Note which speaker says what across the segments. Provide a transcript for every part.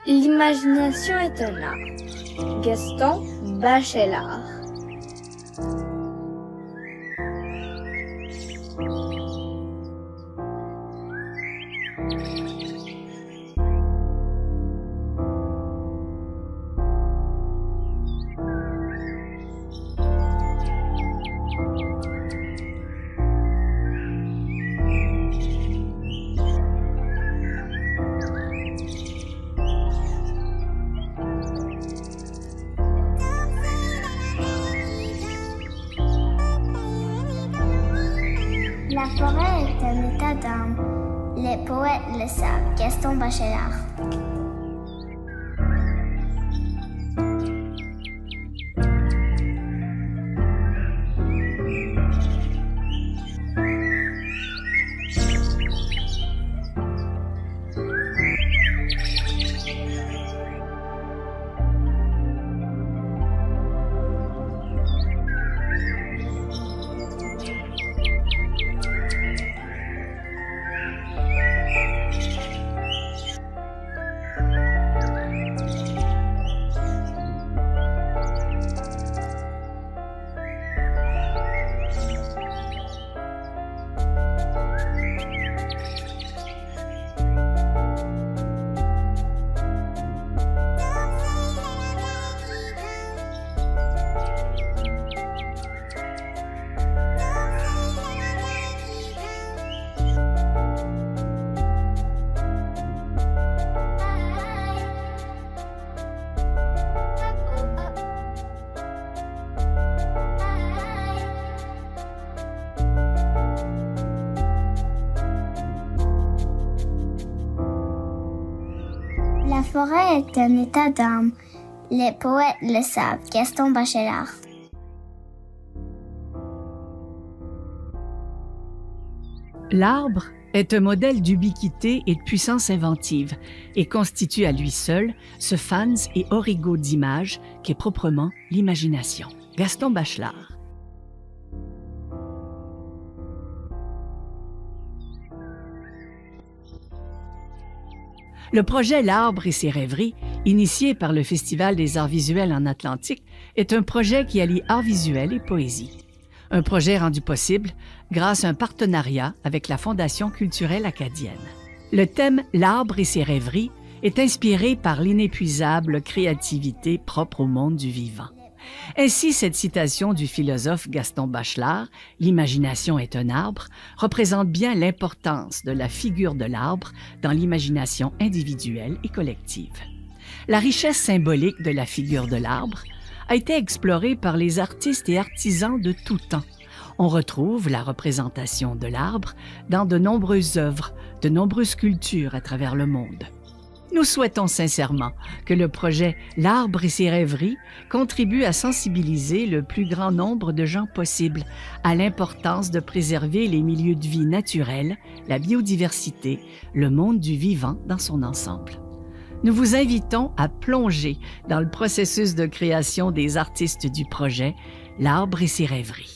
Speaker 1: L'imagination est un art. Gaston Bachelard.
Speaker 2: La forêt est un état d'âme. Les poètes le savent. Gaston Bachelard. La forêt est un état d'âme. Les poètes le savent. Gaston Bachelard.
Speaker 3: L'arbre est un modèle d'ubiquité et de puissance inventive et constitue à lui seul ce fans et origo d'images qui est proprement l'imagination. Gaston Bachelard. Le projet L'Arbre et ses rêveries, initié par le Festival des arts visuels en Atlantique, est un projet qui allie art visuel et poésie. Un projet rendu possible grâce à un partenariat avec la Fondation culturelle acadienne. Le thème L'Arbre et ses rêveries est inspiré par l'inépuisable créativité propre au monde du vivant. Ainsi, cette citation du philosophe Gaston Bachelard, « L'imagination est un arbre », représente bien l'importance de la figure de l'arbre dans l'imagination individuelle et collective. La richesse symbolique de la figure de l'arbre a été explorée par les artistes et artisans de tout temps. On retrouve la représentation de l'arbre dans de nombreuses œuvres, de nombreuses sculptures à travers le monde. Nous souhaitons sincèrement que le projet L'Arbre et ses rêveries contribue à sensibiliser le plus grand nombre de gens possible à l'importance de préserver les milieux de vie naturels, la biodiversité, le monde du vivant dans son ensemble. Nous vous invitons à plonger dans le processus de création des artistes du projet L'Arbre et ses rêveries.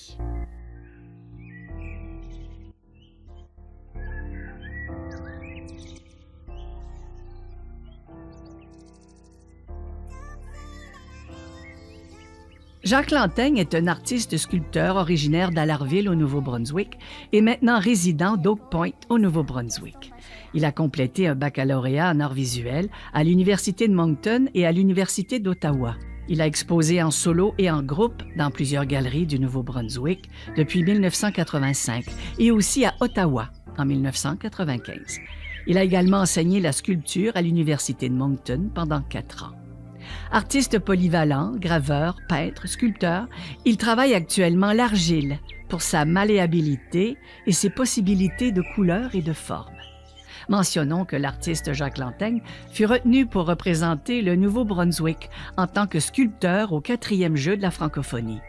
Speaker 3: Jacques Lanteigne est un artiste-sculpteur originaire d'Allarville au Nouveau-Brunswick et maintenant résident d'Oak Point au Nouveau-Brunswick. Il a complété un baccalauréat en arts visuels à l'Université de Moncton et à l'Université d'Ottawa. Il a exposé en solo et en groupe dans plusieurs galeries du Nouveau-Brunswick depuis 1985 et aussi à Ottawa en 1995. Il a également enseigné la sculpture à l'Université de Moncton pendant 4 ans. Artiste polyvalent, graveur, peintre, sculpteur, il travaille actuellement l'argile pour sa malléabilité et ses possibilités de couleurs et de formes. Mentionnons que l'artiste Jacques Lanteigne fut retenu pour représenter le Nouveau-Brunswick en tant que sculpteur au 4e jeu de la francophonie.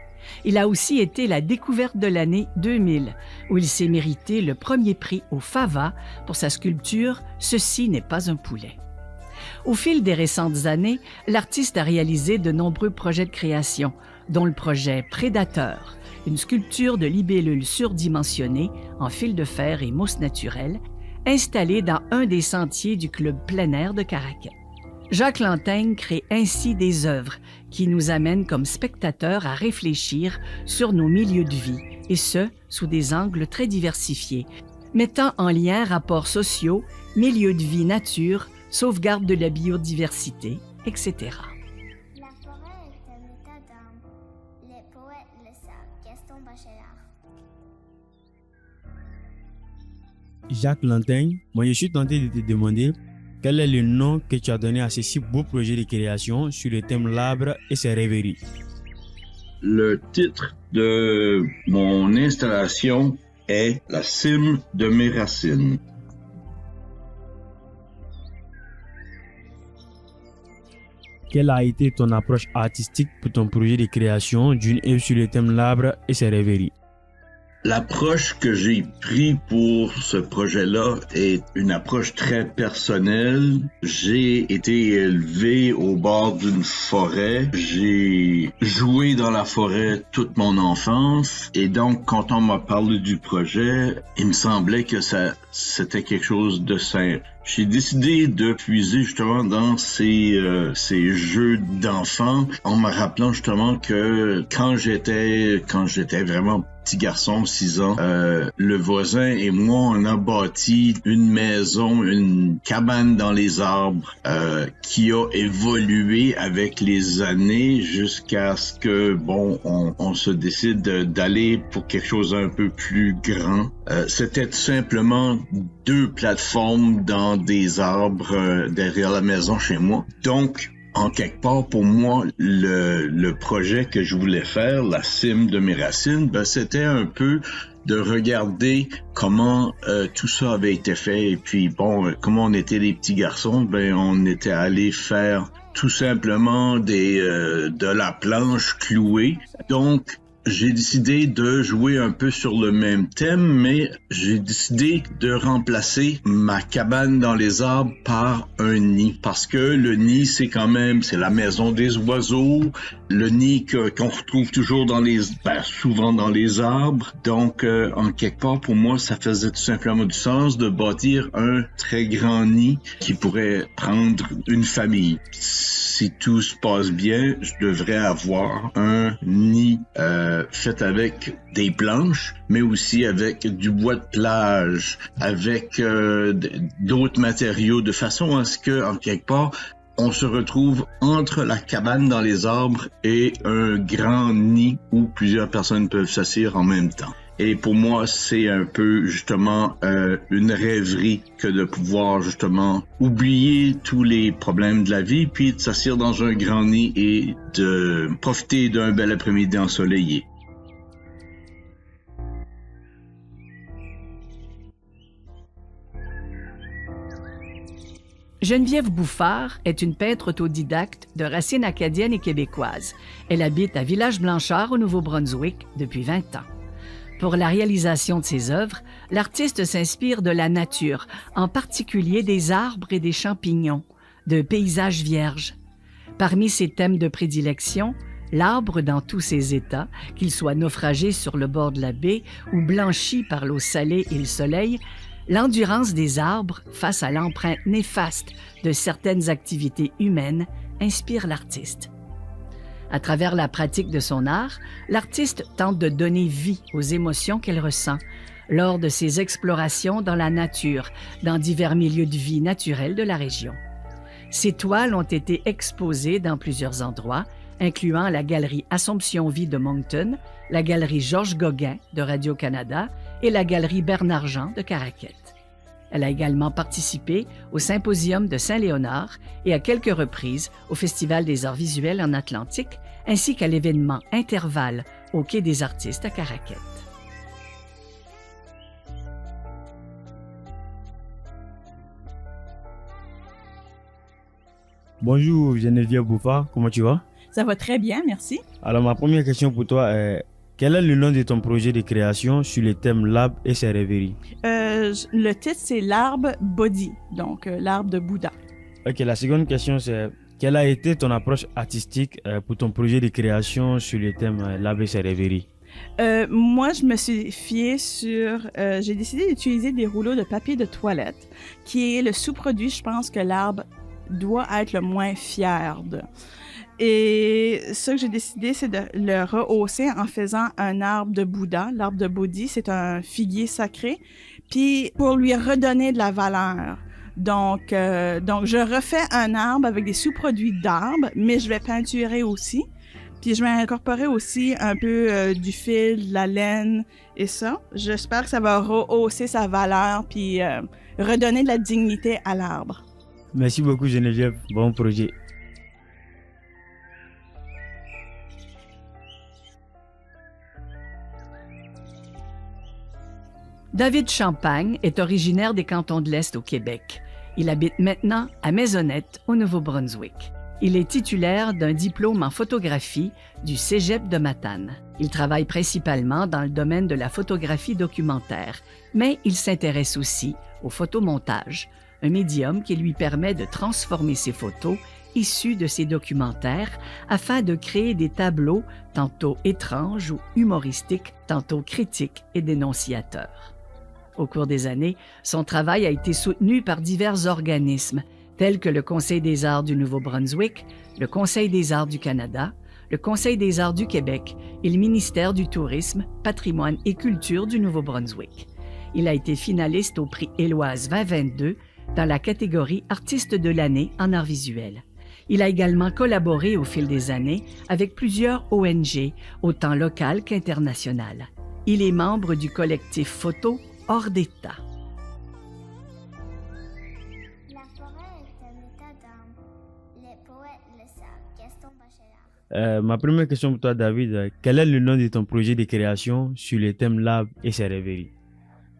Speaker 3: Il a aussi été la découverte de l'année 2000, où il s'est mérité le premier prix au FAVA pour sa sculpture « Ceci n'est pas un poulet ». Au fil des récentes années, l'artiste a réalisé de nombreux projets de création, dont le projet Prédateur, une sculpture de libellules surdimensionnées en fil de fer et mousse naturelle, installée dans un des sentiers du club plein air de Caraquet. Jacques Lantaigne crée ainsi des œuvres qui nous amènent comme spectateurs à réfléchir sur nos milieux de vie, et ce, sous des angles très diversifiés, mettant en lien rapports sociaux, milieux de vie, nature, sauvegarde de la biodiversité, etc.
Speaker 2: La forêt est un état d'âme. Les poètes le savent. Gaston Bachelard.
Speaker 4: Jacques Lantaigne, moi je suis tenté de te demander quel est le nom que tu as donné à ce si beau projet de création sur le thème l'arbre et ses rêveries.
Speaker 5: Le titre de mon installation est La cime de mes racines.
Speaker 4: Quelle a été ton approche artistique pour ton projet de création d'une œuvre sur le thème l'arbre et ses rêveries?
Speaker 5: L'approche que j'ai prise pour ce projet-là est une approche très personnelle. J'ai été élevé au bord d'une forêt. J'ai joué dans la forêt toute mon enfance. Et donc, quand on m'a parlé du projet, il me semblait que c'était quelque chose de simple. J'ai décidé de puiser justement dans ces jeux d'enfants en me rappelant justement que quand j'étais vraiment petit garçon, 6 ans, le voisin et moi, on a bâti une maison, une cabane dans les arbres qui a évolué avec les années jusqu'à ce que, on se décide d'aller pour quelque chose un peu plus grand. C'était tout simplement 2 plateformes dans des arbres derrière la maison chez moi. Donc, en quelque part, pour moi, le projet que je voulais faire, la cime de mes racines, c'était un peu de regarder comment tout ça avait été fait. Et puis, comment on était des petits garçons, on était allé faire tout simplement de la planche clouée. Donc, j'ai décidé de jouer un peu sur le même thème, mais j'ai décidé de remplacer ma cabane dans les arbres par un nid. Parce que le nid, c'est la maison des oiseaux, le nid qu'on retrouve toujours souvent dans les arbres. Donc, en quelque part, pour moi, ça faisait tout simplement du sens de bâtir un très grand nid qui pourrait prendre une famille. Si tout se passe bien, je devrais avoir un nid fait avec des planches, mais aussi avec du bois de plage, avec d'autres matériaux, de façon à ce que, en quelque part, on se retrouve entre la cabane dans les arbres et un grand nid où plusieurs personnes peuvent s'asseoir en même temps. Et pour moi, c'est un peu justement une rêverie que de pouvoir justement oublier tous les problèmes de la vie, puis de s'asseoir dans un grand nid et de profiter d'un bel après-midi ensoleillé.
Speaker 3: Geneviève Bouffard est une peintre autodidacte de racines acadiennes et québécoises. Elle habite à Village-Blanchard, au Nouveau-Brunswick, depuis 20 ans. Pour la réalisation de ses œuvres, l'artiste s'inspire de la nature, en particulier des arbres et des champignons, de paysages vierges. Parmi ses thèmes de prédilection, l'arbre dans tous ses états, qu'il soit naufragé sur le bord de la baie ou blanchi par l'eau salée et le soleil, l'endurance des arbres face à l'empreinte néfaste de certaines activités humaines inspire l'artiste. À travers la pratique de son art, l'artiste tente de donner vie aux émotions qu'elle ressent lors de ses explorations dans la nature, dans divers milieux de vie naturels de la région. Ses toiles ont été exposées dans plusieurs endroits, incluant la galerie Assomption Vie de Moncton, la galerie Georges Gauguin de Radio-Canada et la galerie Bernard-Jean de Caraquette. Elle a également participé au Symposium de Saint-Léonard et à quelques reprises au Festival des arts visuels en Atlantique, ainsi qu'à l'événement Intervalle au Quai des artistes à Caraquette.
Speaker 4: Bonjour Geneviève Bouffard, comment tu vas?
Speaker 6: Ça va très bien, merci.
Speaker 4: Alors ma première question pour toi est, quel est le nom de ton projet de création sur le thème l'arbre et ses rêveries?
Speaker 6: Le titre, c'est l'arbre Bodhi, donc l'arbre de Bouddha.
Speaker 4: Ok, la seconde question, c'est quelle a été ton approche artistique pour ton projet de création sur le thème l'arbre et ses rêveries?
Speaker 6: Moi, je me suis fiée sur... j'ai décidé d'utiliser des rouleaux de papier de toilette, qui est le sous-produit, je pense, que l'arbre doit être le moins fier de. Et ce que j'ai décidé, c'est de le rehausser en faisant un arbre de Bouddha. L'arbre de Bodhi, c'est un figuier sacré. Puis pour lui redonner de la valeur. Donc je refais un arbre avec des sous-produits d'arbre, mais je vais peinturer aussi. Puis je vais incorporer aussi un peu du fil, de la laine et ça. J'espère que ça va rehausser sa valeur puis redonner de la dignité à l'arbre.
Speaker 4: Merci beaucoup Geneviève, bon projet.
Speaker 3: David Champagne est originaire des cantons de l'Est au Québec. Il habite maintenant à Maisonnette, au Nouveau-Brunswick. Il est titulaire d'un diplôme en photographie du Cégep de Matane. Il travaille principalement dans le domaine de la photographie documentaire, mais il s'intéresse aussi au photomontage, un médium qui lui permet de transformer ses photos issues de ses documentaires afin de créer des tableaux tantôt étranges ou humoristiques, tantôt critiques et dénonciateurs. Au cours des années, son travail a été soutenu par divers organismes, tels que le Conseil des arts du Nouveau-Brunswick, le Conseil des arts du Canada, le Conseil des arts du Québec et le ministère du Tourisme, Patrimoine et Culture du Nouveau-Brunswick. Il a été finaliste au prix Éloise 2022 dans la catégorie Artiste de l'année en arts visuels. Il a également collaboré au fil des années avec plusieurs ONG, autant locales qu'internationales. Il est membre du collectif Photo hors d'état.
Speaker 2: La forêt est un état d'âme. Les poètes le savent. Gaston Bachelard.
Speaker 4: Ma première question pour toi, David, quel est le nom de ton projet de création sur le thème l'arbre et ses rêveries?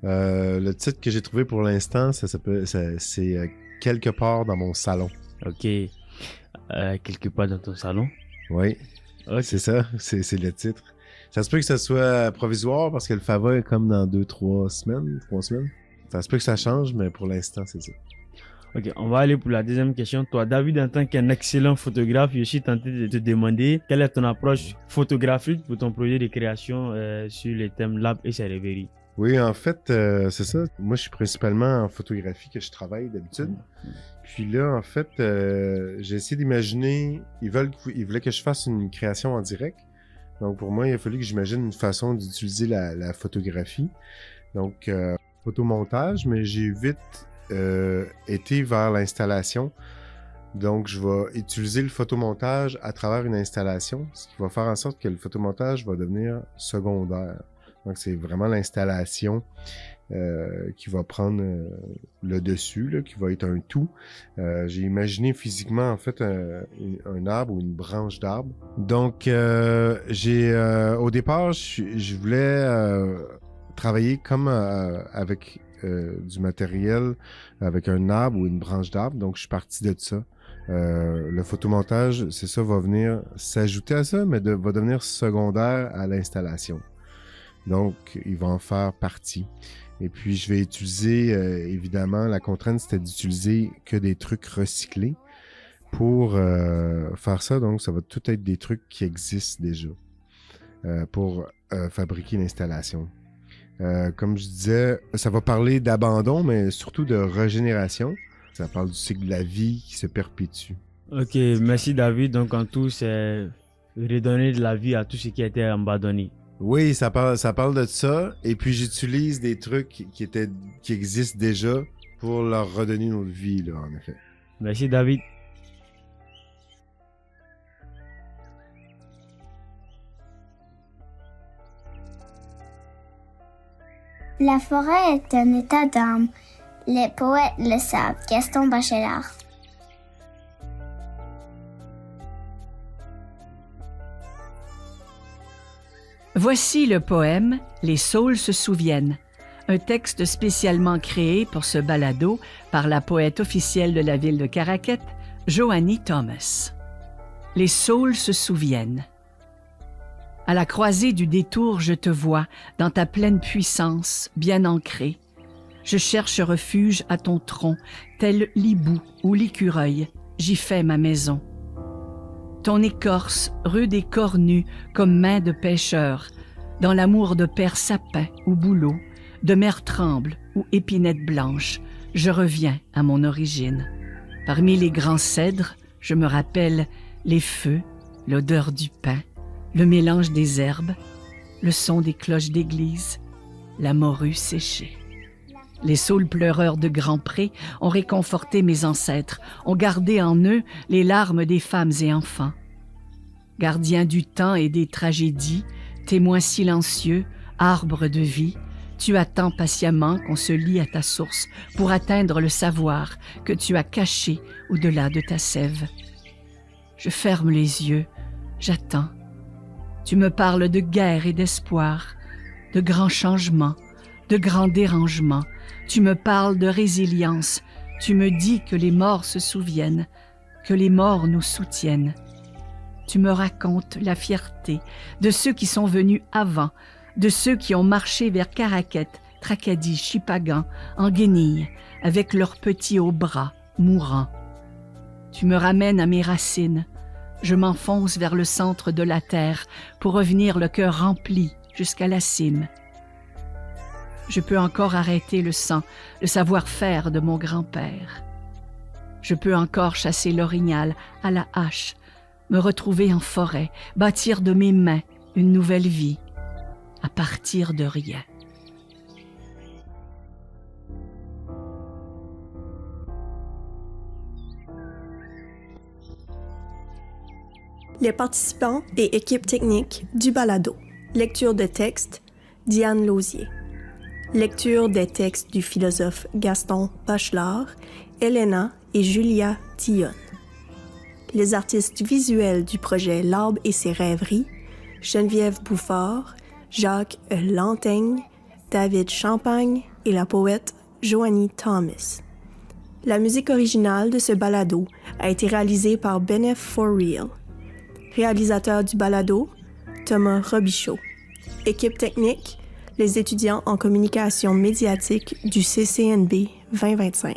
Speaker 7: Le titre que j'ai trouvé pour l'instant, c'est Quelque part dans mon salon.
Speaker 4: Ok. Quelque part dans ton salon?
Speaker 7: Oui,
Speaker 4: Okay.
Speaker 7: c'est ça, c'est le titre. Ça se peut que ça soit provisoire parce que le Fava est comme dans 3 semaines. Ça se peut que ça change, mais pour l'instant, c'est ça.
Speaker 4: Ok, on va aller pour la deuxième question. Toi, David, en tant qu'un excellent photographe, je suis tenté de te demander quelle est ton approche photographique pour ton projet de création sur le thème l'arbre et ses rêveries.
Speaker 7: Oui, en fait, c'est ça. Moi, je suis principalement en photographie que je travaille d'habitude. Puis là, en fait, j'ai essayé d'imaginer... Ils voulaient que je fasse une création en direct. Donc, pour moi, il a fallu que j'imagine une façon d'utiliser la photographie. Donc, photomontage, mais j'ai vite été vers l'installation. Donc, je vais utiliser le photomontage à travers une installation, ce qui va faire en sorte que le photomontage va devenir secondaire. Donc, c'est vraiment l'installation qui va prendre le dessus, là, qui va être un tout. J'ai imaginé physiquement, en fait, un arbre ou une branche d'arbre. Donc, au départ, je voulais travailler comme avec du matériel, avec un arbre ou une branche d'arbre. Donc, je suis parti de ça. Le photomontage, c'est ça, va venir s'ajouter à ça, mais va devenir secondaire à l'installation. Donc, il va en faire partie. Et puis, je vais utiliser, évidemment, la contrainte, c'était d'utiliser que des trucs recyclés pour faire ça. Donc, ça va tout être des trucs qui existent déjà pour fabriquer l'installation. Comme je disais, ça va parler d'abandon, mais surtout de régénération. Ça parle du cycle de la vie qui se perpétue.
Speaker 4: Ok, merci David. Donc, en tout, c'est redonner de la vie à tout ce qui a été abandonné.
Speaker 7: Oui, ça parle de ça. Et puis, j'utilise des trucs qui existent déjà pour leur redonner une autre vie, là, en effet.
Speaker 4: Merci David.
Speaker 2: La forêt est un état d'âme. Les poètes le savent. Gaston Bachelard.
Speaker 3: Voici le poème « Les saules se souviennent », un texte spécialement créé pour ce balado par la poète officielle de la ville de Caraquet, Joanie Thomas. Les saules se souviennent. À la croisée du détour, je te vois, dans ta pleine puissance, bien ancrée. Je cherche refuge à ton tronc, tel l'hibou ou l'écureuil, j'y fais ma maison. Ton écorce, rude et cornue, comme main de pêcheur, dans l'amour de père sapin ou bouleau, de mère tremble ou épinette blanche, je reviens à mon origine. Parmi les grands cèdres, je me rappelle les feux, l'odeur du pain, le mélange des herbes, le son des cloches d'église, la morue séchée. Les saules pleureurs de Grand Pré ont réconforté mes ancêtres, ont gardé en eux les larmes des femmes et enfants. Gardiens du temps et des tragédies, témoins silencieux, arbre de vie, tu attends patiemment qu'on se lie à ta source pour atteindre le savoir que tu as caché au-delà de ta sève. Je ferme les yeux, j'attends. Tu me parles de guerre et d'espoir, de grands changements, de grands dérangements. Tu me parles de résilience. Tu me dis que les morts se souviennent, que les morts nous soutiennent. Tu me racontes la fierté de ceux qui sont venus avant, de ceux qui ont marché vers Caraquet, Tracadie, Chipagan, en Guenille, avec leurs petits au bras, mourants. Tu me ramènes à mes racines. Je m'enfonce vers le centre de la terre pour revenir le cœur rempli jusqu'à la cime. Je peux encore arrêter le sang, le savoir-faire de mon grand-père. Je peux encore chasser l'orignal à la hache, me retrouver en forêt, bâtir de mes mains une nouvelle vie, à partir de rien.
Speaker 8: Les participants et équipe technique du balado. Lecture de texte, Diane Lausier. Lecture des textes du philosophe Gaston Bachelard, Elena et Julia Tillon. Les artistes visuels du projet L'Arbre et ses rêveries, Geneviève Bouffard, Jacques Lantaigne, David Champagne et la poète Joanie Thomas. La musique originale de ce balado a été réalisée par Benef For Real. Réalisateur du balado, Thomas Robichaud. Équipe technique, les étudiants en communication médiatique du CCNB 2025.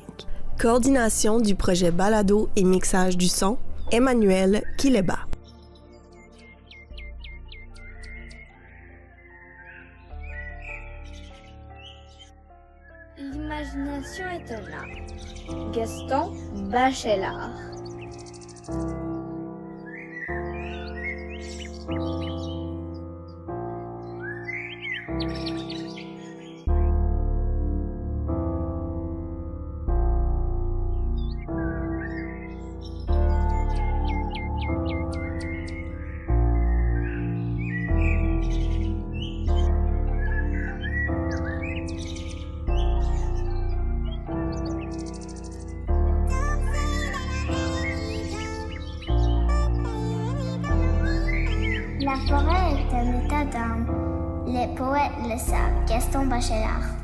Speaker 8: Coordination du projet balado et mixage du son, Emmanuel Kileba.
Speaker 1: L'imagination est un art. Gaston Bachelard.
Speaker 2: La forêt est un état d'âme. Les poètes le savent. Gaston Bachelard.